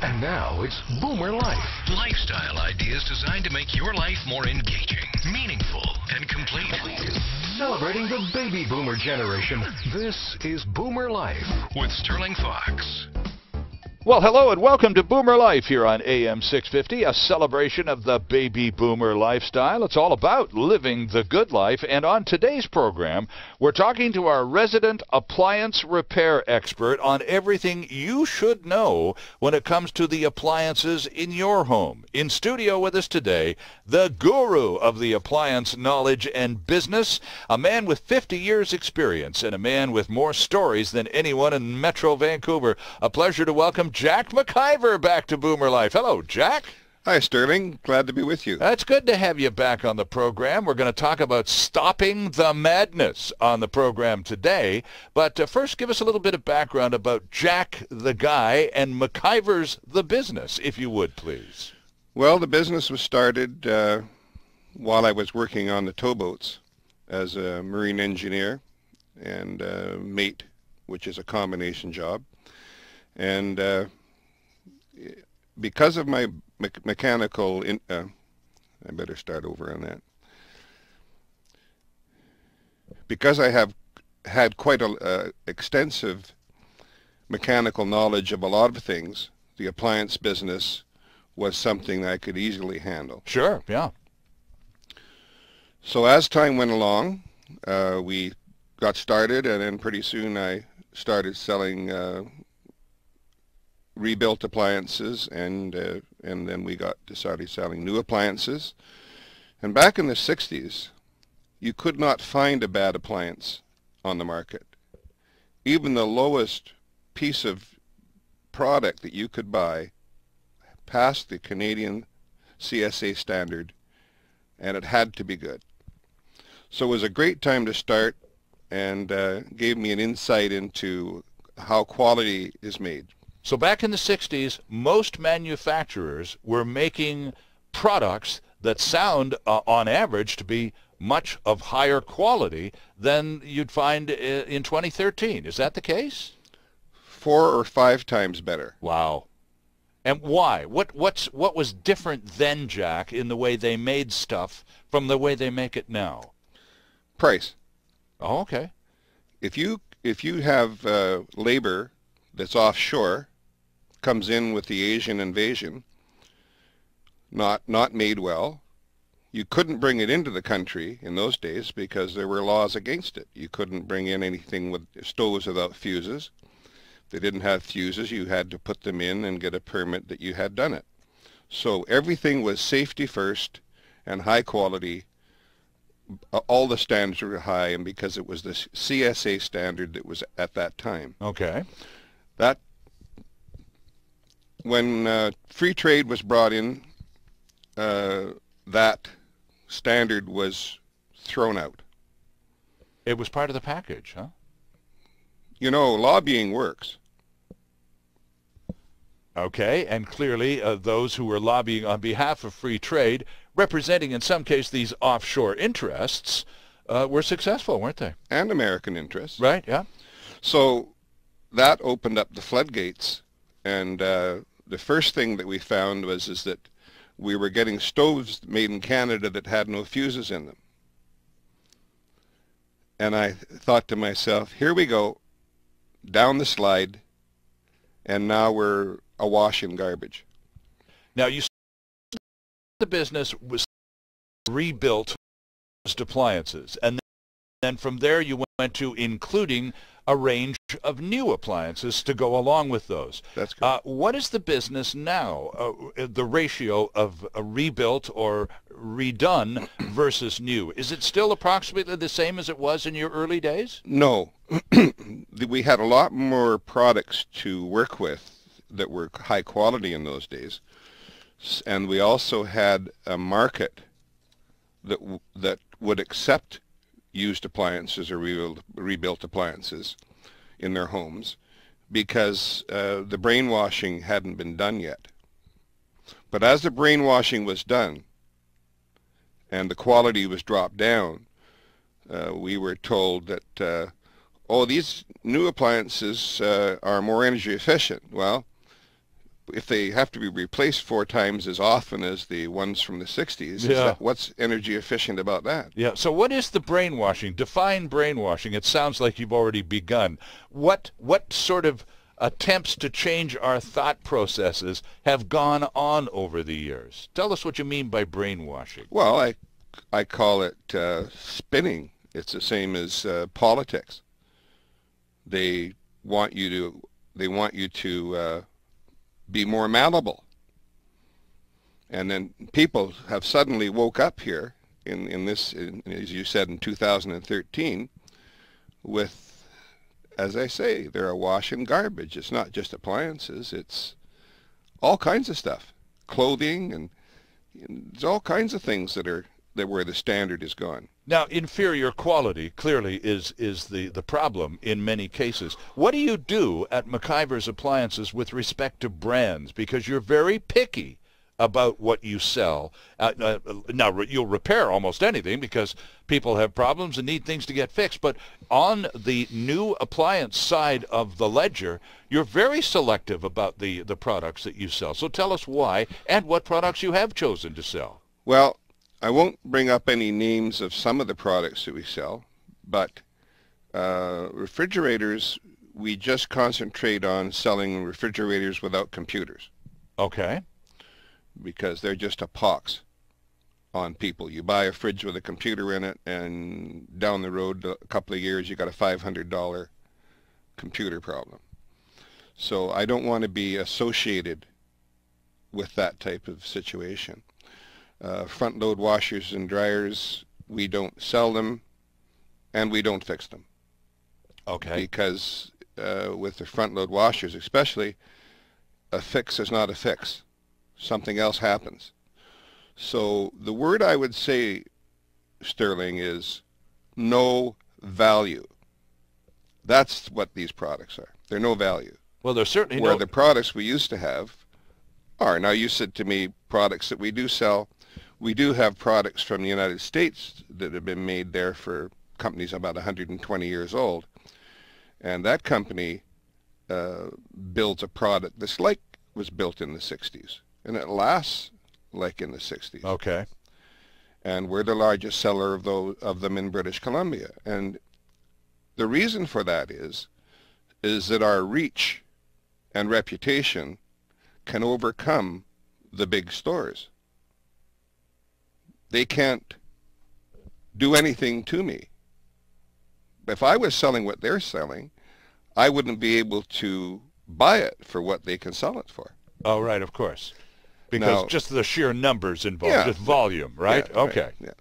And now it's Boomer Life. Lifestyle ideas designed to make your life more engaging, meaningful, and complete. Celebrating the baby boomer generation, this is Boomer Life With Stirling Faux. Well, hello and welcome to Boomer Life here on AM 650, a celebration of the baby boomer lifestyle. It's all about living the good life. And on today's program, we're talking to our resident appliance repair expert on everything you should know when it comes to the appliances in your home. In studio with us today, the guru of the appliance knowledge and business, a man with 50 years experience and a man with more stories than anyone in Metro Vancouver. A pleasure to welcome Jack McIver back to Boomer Life. Hello, Jack. Hi, Stirling. Glad to be with you. It's good to have you back on the program. We're going to talk about stopping the madness on the program today. But first, give us a little bit of background about Jack the guy and McIver's the business, if you would, please. Well, the business was started while I was working on the towboats as a marine engineer and mate, which is a combination job. And because of my mechanical, I better start over on that. Because I have had quite a extensive mechanical knowledge of a lot of things, the appliance business was something I could easily handle. Sure, yeah. So as time went along, we got started, and then pretty soon I started selling rebuilt appliances, and then we started selling new appliances. And back in the 60s, you could not find a bad appliance on the market. Even the lowest piece of product that you could buy passed the Canadian CSA standard, and it had to be good. So it was a great time to start, and gave me an insight into how quality is made. So back in the 60s, most manufacturers were making products that sound, on average, to be much of higher quality than you'd find in 2013. Is that the case? 4 or 5 times better. Wow. And why? What was different then, Jack, in the way they made stuff from the way they make it now? Price. Oh, okay. If you have labor that's offshore, comes in with the Asian invasion, not made well, you couldn't bring it into the country in those days because there were laws against it. You couldn't bring in anything with stoves without fuses. If they didn't have fuses, you had to put them in and get a permit that you had done it. So everything was safety first and high quality. All the standards were high, and because it was the CSA standard that was at that time. Okay. When free trade was brought in, that standard was thrown out. It was part of the package, huh? You know, lobbying works. Okay, and clearly those who were lobbying on behalf of free trade, representing in some case these offshore interests, were successful, weren't they? And American interests. Right, yeah. So that opened up the floodgates, and the first thing that we found was that we were getting stoves made in Canada that had no fuses in them. And I thought to myself, here we go, down the slide, and now we're awash in garbage. Now, you said the business was rebuilt appliances, and then from there you went to including a range of new appliances to go along with those. That's good. What is the business now, the ratio of a rebuilt or redone versus new? Is it still approximately the same as it was in your early days? No. We had a lot more products to work with that were high quality in those days. And we also had a market that would accept used appliances or rebuilt appliances in their homes because the brainwashing hadn't been done yet. But as the brainwashing was done and the quality was dropped down, we were told that, oh, these new appliances are more energy efficient. Well, if they have to be replaced 4 times as often as the ones from the 60s, what's energy efficient about that? Yeah. So what is the brainwashing? Define brainwashing. It sounds like you've already begun. What sort of attempts to change our thought processes have gone on over the years? Tell us what you mean by brainwashing. Well, I call it spinning. It's the same as politics. They want you to be more malleable. And then people have suddenly woke up here as you said, in 2013 with, as I say, they're awash in garbage. It's not just appliances. It's all kinds of stuff. Clothing and there's all kinds of things that where the standard is gone. Now, inferior quality clearly is the problem in many cases. What do you do at McIver's Appliances with respect to brands? Because you're very picky about what you sell. Now, you'll repair almost anything because people have problems and need things to get fixed. But on the new appliance side of the ledger, you're very selective about the products that you sell. So tell us why and what products you have chosen to sell. Well, I won't bring up any names of some of the products that we sell, but refrigerators, we just concentrate on selling refrigerators without computers. Okay. Because they're just a pox on people. You buy a fridge with a computer in it, and down the road a couple of years you got a $500 computer problem. So I don't want to be associated with that type of situation. Front load washers and dryers, we don't sell them and we don't fix them. Okay. Because with the front load washers especially, a fix is not a fix. Something else happens. So the word I would say, Stirling, is no value. That's what these products are. They're no value. Well, they're certainly where the products we used to have are. Now, you said to me products that we do sell. We do have products from the United States that have been made there for companies about 120 years old. And that company builds a product that's like was built in the 60s. And it lasts like in the 60s. Okay. And we're the largest seller of them in British Columbia. And the reason for that is that our reach and reputation can overcome the big stores. They can't do anything to me. If I was selling what they're selling, I wouldn't be able to buy it for what they can sell it for. Oh, right, of course. Because now, just the sheer numbers involved, just volume, right? Yeah, okay. Right,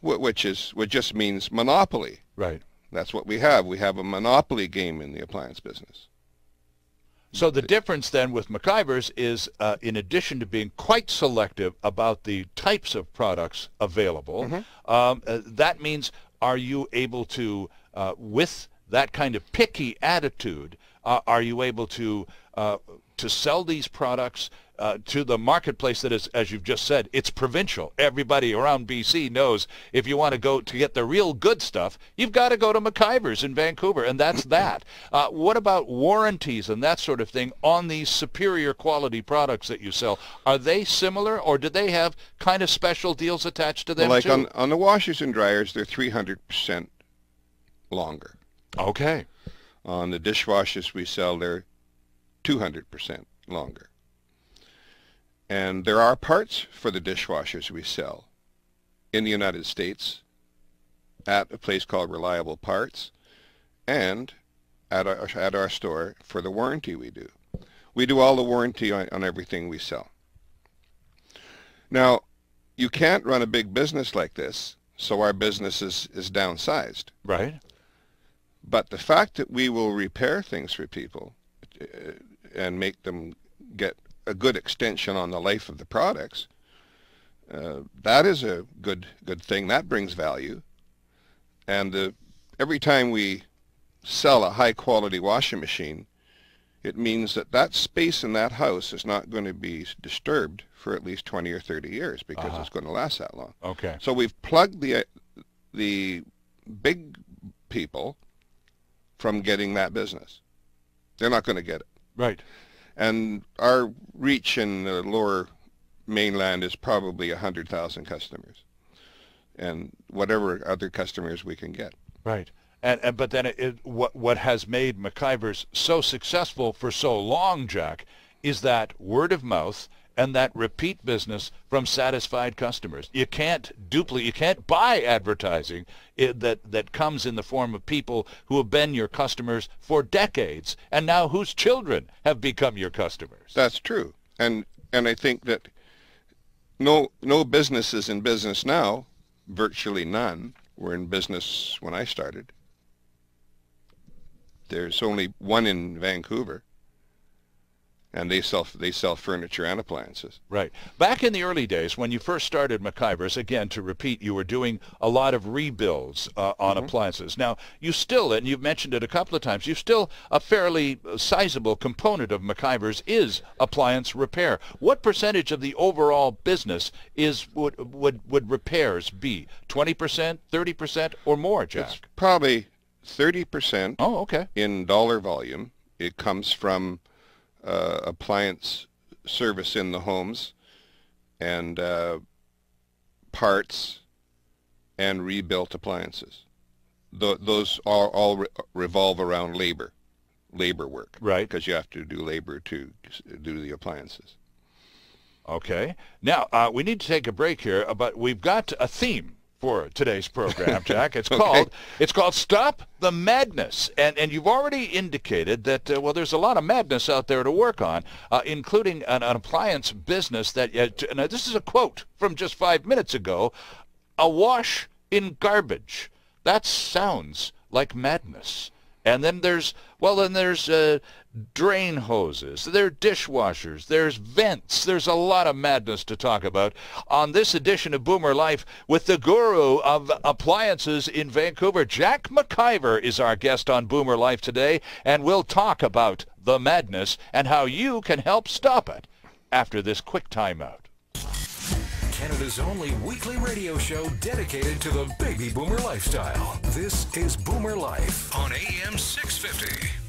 yeah. Which just means monopoly. Right. That's what we have. We have a monopoly game in the appliance business. So the difference then with McIver's is, in addition to being quite selective about the types of products available, that means, are you able to, with that kind of picky attitude, are you able to sell these products to the marketplace that is, as you've just said, it's provincial. Everybody around BC knows if you want to go to get the real good stuff, you've got to go to McIver's in Vancouver, and that's that. What about warranties and that sort of thing on these superior quality products that you sell? Are they similar, or do they have kind of special deals attached to them like too? on the washers and dryers, they're 300% longer. Okay. On the dishwashers we sell, they're 200% longer. And there are parts for the dishwashers we sell in the United States at a place called Reliable Parts and at our store for the warranty we do. We do all the warranty on everything we sell. Now, you can't run a big business like this, so our business is downsized. Right. But the fact that we will repair things for people and make them get a good extension on the life of the products, that is a good thing. That brings value. And every time we sell a high-quality washing machine, it means that that space in that house is not going to be disturbed for at least 20 or 30 years because it's going to last that long. Okay. So we've plugged the big people from getting that business. They're not going to get it. Right. And our reach in the lower mainland is probably 100,000 customers, and whatever other customers we can get. Right. And but then what has made McIver's so successful for so long, Jack, is that word of mouth and that repeat business from satisfied customers. You can't buy advertising that comes in the form of people who have been your customers for decades and now whose children have become your customers. That's true. And I think that no business is in business now, virtually none were in business when I started. There's only one in Vancouver, and they sell furniture and appliances. Right. Back in the early days, when you first started McIver's, again, to repeat, you were doing a lot of rebuilds on appliances. Now, you still, and you've mentioned it a couple of times, you still, a fairly sizable component of McIver's is appliance repair. What percentage of the overall business would repairs be? 20%, 30%, or more, Jack? It's probably 30%. Oh, okay. In dollar volume. It comes from appliance service in the homes, and parts and rebuilt appliances. Those all revolve around labor work. Right. Because you have to do labor to do the appliances. Okay. Now, we need to take a break here, but we've got a theme for today's program, Jack. It's called Stop the Madness. And you've already indicated that, well, there's a lot of madness out there to work on, including an appliance business that, now this is a quote from just 5 minutes ago, awash in garbage. That sounds like madness. And then there's drain hoses, there are dishwashers, there's vents. There's a lot of madness to talk about on this edition of Boomer Life with the guru of appliances in Vancouver. Jack McIver is our guest on Boomer Life today, and we'll talk about the madness and how you can help stop it after this quick timeout. Canada's only weekly radio show dedicated to the baby boomer lifestyle. This is Boomer Life on AM 650.